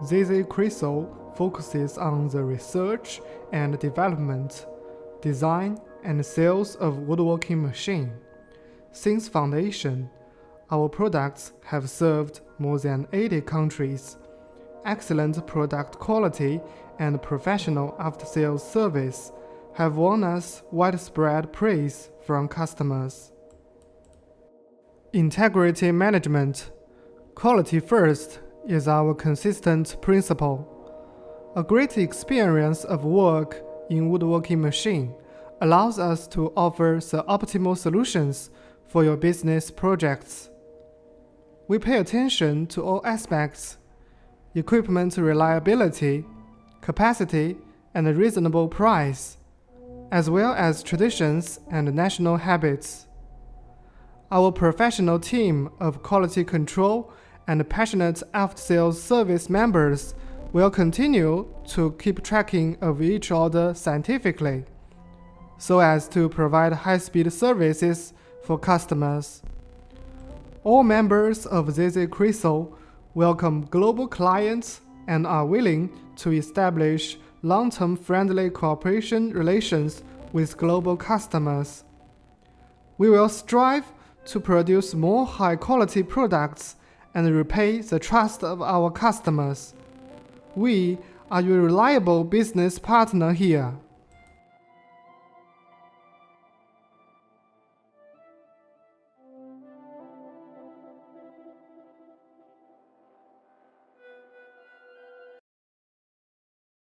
ZZ Crystal focuses on the research and development, design, and sales of woodworking machine. Since foundation, our products have served more than 80 countries. Excellent product quality and professional after-sales service have won us widespread praise from customers. Integrity management. Quality first is our consistent principle. A great experience of work in woodworking machine allows us to offer the optimal solutions for your business projects. We pay attention to all aspects: equipment reliability, capacity, and a reasonable price, as well as traditions and national habits. Our professional team of quality control and passionate after-sales service members will continue to keep tracking of each order scientifically, so as to provide high-speed services for customers. All members of ZZ Crystal welcome global clients and are willing to establish long-term friendly cooperation relations with global customers. We will strive to produce more high-quality products and repay the trust of our customers. We are your reliable business partner here.